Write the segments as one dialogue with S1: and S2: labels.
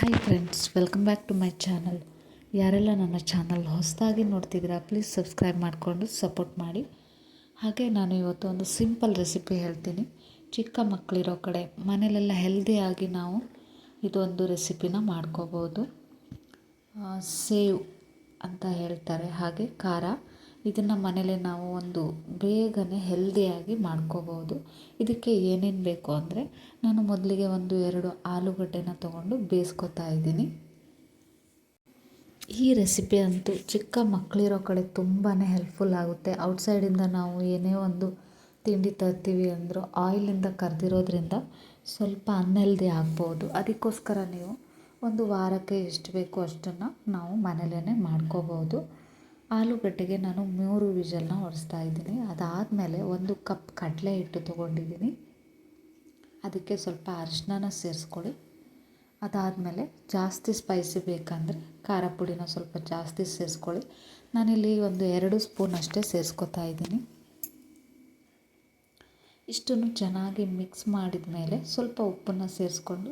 S1: Hi friends, welcome back to my channel. ಯಾರೆಲ್ಲ ನನ್ನ channel ಹೊಸದಾಗಿ ನೋಡ್ತಿದ್ದೀರಾ ಪ್ಲೀಸ್ ಸಬ್ಸ್ಕ್ರೈಬ್ ಮಾಡಿಕೊಂಡು ಸಪೋರ್ಟ್ ಮಾಡಿ. ಹಾಗೆ ನಾನು ಇವತ್ತು ಒಂದು ಸಿಂಪಲ್ ರೆಸಿಪಿ ಹೇಳ್ತೀನಿ. ಚಿಕ್ಕ ಮಕ್ಕಳಿರೋ ಕಡೆ ಮನೇಲೆಲ್ಲ ಹೆಲ್ದಿಯಾಗಿ ನಾವು ಇದೊಂದು ರೆಸಿಪಿನ ಮಾಡ್ಕೋಬೋದು. ಸೇವ್ ಅಂತ ಹೇಳ್ತಾರೆ, ಹಾಗೆ ಖಾರ. ಇದನ್ನು ಮನೇಲಿ ನಾವು ಒಂದು ಬೇಗನೆ ಹೆಲ್ದಿಯಾಗಿ ಮಾಡ್ಕೋಬೋದು. ಇದಕ್ಕೆ ಏನೇನು ಬೇಕು ಅಂದರೆ, ನಾನು ಮೊದಲಿಗೆ 1-2 ಆಲೂಗಡ್ಡೆನ ತೊಗೊಂಡು ಬೇಯಿಸ್ಕೊತಾ ಇದ್ದೀನಿ. ಈ ರೆಸಿಪಿ ಅಂತೂ ಚಿಕ್ಕ ಮಕ್ಕಳಿರೋ ಕಡೆ ತುಂಬಾ ಹೆಲ್ಪ್ಫುಲ್ ಆಗುತ್ತೆ. ಔಟ್ಸೈಡಿಂದ ನಾವು ಏನೇ ಒಂದು ತಿಂಡಿ ತರ್ತೀವಿ ಅಂದರೂ ಆಯಿಲಿಂದ ಕರೆದಿರೋದ್ರಿಂದ ಸ್ವಲ್ಪ ಅನ್ಹೆಲ್ದಿ ಆಗ್ಬೋದು. ಅದಕ್ಕೋಸ್ಕರ ನೀವು ಒಂದು ವಾರಕ್ಕೆ ಎಷ್ಟು ಬೇಕೋ ಅಷ್ಟನ್ನು ನಾವು ಮನೇಲೇ ಮಾಡ್ಕೋಬೋದು. ಆಲೂಗಡ್ಡೆಗೆ ನಾನು 3 ವಿಷಲ್ನ ಹೊಡೆಸ್ತಾ ಇದ್ದೀನಿ. ಅದಾದಮೇಲೆ 1 ಕಪ್ ಕಡಲೆ ಹಿಟ್ಟು ತೊಗೊಂಡಿದ್ದೀನಿ. ಅದಕ್ಕೆ ಸ್ವಲ್ಪ ಅರಿಶಿನ ಸೇರಿಸ್ಕೊಳ್ಳಿ. ಅದಾದಮೇಲೆ ಜಾಸ್ತಿ ಸ್ಪೈಸಿ ಬೇಕಂದರೆ ಖಾರ ಪುಡಿನ ಸ್ವಲ್ಪ ಜಾಸ್ತಿ ಸೇರಿಸ್ಕೊಳ್ಳಿ. ನಾನಿಲ್ಲಿ 2 ಸ್ಪೂನ್ ಅಷ್ಟೇ ಸೇರಿಸ್ಕೊತಾ ಇದ್ದೀನಿ. ಇಷ್ಟನ್ನು ಚೆನ್ನಾಗಿ ಮಿಕ್ಸ್ ಮಾಡಿದ ಮೇಲೆ ಸ್ವಲ್ಪ ಉಪ್ಪನ್ನು ಸೇರಿಸ್ಕೊಂಡು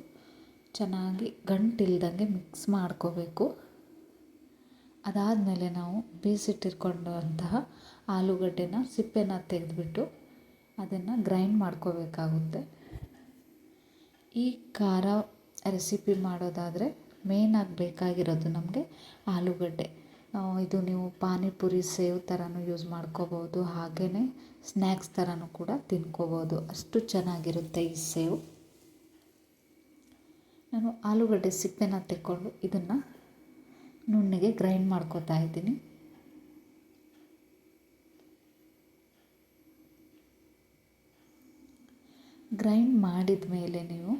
S1: ಚೆನ್ನಾಗಿ ಗಂಟಿಲ್ದಂಗೆ ಮಿಕ್ಸ್ ಮಾಡ್ಕೋಬೇಕು. ಅದಾದಮೇಲೆ ನಾವು ಬೇಯಿಸಿಟ್ಟಿರ್ಕೊಂಡಂತಹ ಆಲೂಗಡ್ಡೆನ ಸಿಪ್ಪೆನ ತೆಗೆದುಬಿಟ್ಟು ಅದನ್ನು ಗ್ರೈಂಡ್ ಮಾಡ್ಕೋಬೇಕಾಗುತ್ತೆ. ಈ ಖಾರ ರೆಸಿಪಿ ಮಾಡೋದಾದರೆ ಮೇಯ್ನಾಗಿ ಬೇಕಾಗಿರೋದು ನಮಗೆ ಆಲೂಗಡ್ಡೆ. ಇದು ನೀವು ಪಾನಿಪುರಿ ಸೇವ್ ಥರನೂ ಯೂಸ್ ಮಾಡ್ಕೋಬೋದು, ಹಾಗೆಯೇ ಸ್ನ್ಯಾಕ್ಸ್ ಥರನೂ ಕೂಡ ತಿನ್ಕೋಬೋದು. ಅಷ್ಟು ಚೆನ್ನಾಗಿರುತ್ತೆ ಈ ಸೇವ್. ನಾನು ಆಲೂಗಡ್ಡೆ ಸಿಪ್ಪೆನ ತೆಕ್ಕೊಂಡು ಇದನ್ನು ನುಣ್ಣಗೆ ಗ್ರೈಂಡ್ ಮಾಡ್ಕೋತಾ ಇದ್ದೀನಿ. ಗ್ರೈಂಡ್ ಮಾಡಿದ ಮೇಲೆ ನೀವು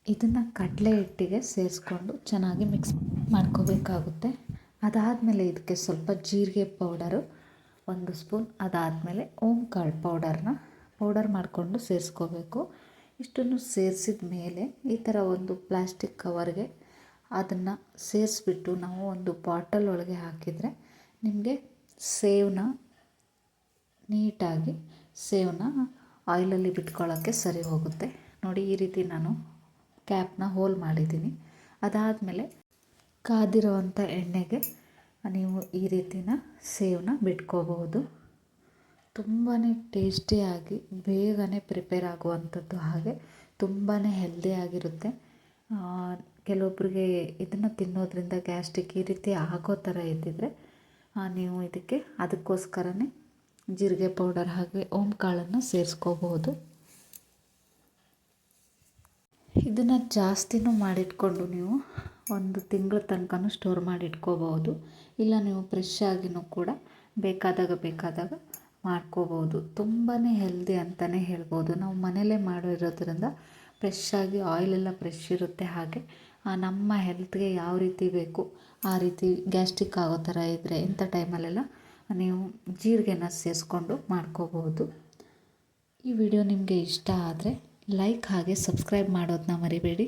S1: ಇದನ್ನು ಕಡಲೆ ಹಿಟ್ಟಿಗೆ ಸೇರಿಸ್ಕೊಂಡು ಚೆನ್ನಾಗಿ ಮಿಕ್ಸ್ ಮಾಡ್ಕೋಬೇಕಾಗುತ್ತೆ. ಅದಾದಮೇಲೆ ಇದಕ್ಕೆ ಸ್ವಲ್ಪ ಜೀರಿಗೆ ಪೌಡರು 1 ಸ್ಪೂನ್, ಅದಾದಮೇಲೆ ಓಂಕಾಳು ಪೌಡರ್ ಮಾಡಿಕೊಂಡು ಸೇರಿಸ್ಕೋಬೇಕು. ಇಷ್ಟನ್ನು ಸೇರಿಸಿದ ಮೇಲೆ ಈ ಥರ ಒಂದು ಪ್ಲಾಸ್ಟಿಕ್ ಕವರ್ಗೆ ಅದನ್ನು ಸೇರಿಸ್ಬಿಟ್ಟು ನಾವು ಒಂದು ಬಾಟಲ್ ಒಳಗೆ ಹಾಕಿದರೆ ನಿಮಗೆ ನೀಟಾಗಿ ಸೇವನ್ನ ಆಯಿಲಲ್ಲಿ ಬಿಟ್ಕೊಳ್ಳೋಕ್ಕೆ ಸರಿ ಹೋಗುತ್ತೆ. ನೋಡಿ, ಈ ರೀತಿ ನಾನು ಕ್ಯಾಪ್ನ ಹೋಲ್ ಮಾಡಿದ್ದೀನಿ. ಅದಾದಮೇಲೆ ಕಾದಿರೋವಂಥ ಎಣ್ಣೆಗೆ ನೀವು ಈ ರೀತಿನ ಸೇವನ್ನ ಬಿಟ್ಕೋಬಹುದು. ತುಂಬಾ ಟೇಸ್ಟಿಯಾಗಿ ಬೇಗನೆ ಪ್ರಿಪೇರ್ ಆಗುವಂಥದ್ದು, ಹಾಗೆ ತುಂಬಾ ಹೆಲ್ದಿಯಾಗಿರುತ್ತೆ. ಕೆಲವೊಬ್ಬರಿಗೆ ಇದನ್ನು ತಿನ್ನೋದ್ರಿಂದ ಗ್ಯಾಸ್ಟ್ರಿಕ್ ಈ ರೀತಿ ಆಗೋ ಥರ ಇದ್ದಿದ್ರೆ ನೀವು ಅದಕ್ಕೋಸ್ಕರನೇ ಜೀರಿಗೆ ಪೌಡರ್ ಹಾಗೆ ಓಂಕಾಳನ್ನು ಸೇರಿಸ್ಕೋಬಹುದು. ಇದನ್ನು ಜಾಸ್ತಿನೂ ಮಾಡಿಟ್ಕೊಂಡು ನೀವು 1 ತಿಂಗಳ ತನಕನೂ ಸ್ಟೋರ್ ಮಾಡಿ ಇಟ್ಕೋಬಹುದು. ಇಲ್ಲ ನೀವು ಫ್ರೆಶ್ ಆಗಿನೂ ಕೂಡ ಬೇಕಾದಾಗ ಮಾಡ್ಕೋಬೋದು. ತುಂಬಾ ಹೆಲ್ದಿ ಅಂತಲೇ ಹೇಳ್ಬೋದು. ನಾವು ಮನೇಲೇ ಮಾಡಿರೋದ್ರಿಂದ ಫ್ರೆಶ್ಶಾಗಿ ಆಯಿಲೆಲ್ಲ ಫ್ರೆಶ್ ಇರುತ್ತೆ. ಹಾಗೆ ನಮ್ಮ ಹೆಲ್ತ್ಗೆ ಯಾವ ರೀತಿ ಬೇಕು ಆ ರೀತಿ ಗ್ಯಾಸ್ಟ್ರಿಕ್ ಆಗೋ ಥರ ಇದ್ದರೆ ಇಂಥ ಟೈಮಲ್ಲೆಲ್ಲ ನೀವು ಜೀರಿಗೆನ ಸೇರಿಸ್ಕೊಂಡು ಮಾಡ್ಕೋಬೋದು. ಈ ವಿಡಿಯೋ ನಿಮಗೆ ಇಷ್ಟ ಆದರೆ ಲೈಕ್ ಹಾಗೆ ಸಬ್ಸ್ಕ್ರೈಬ್ ಮಾಡೋದನ್ನ ಮರಿಬೇಡಿ.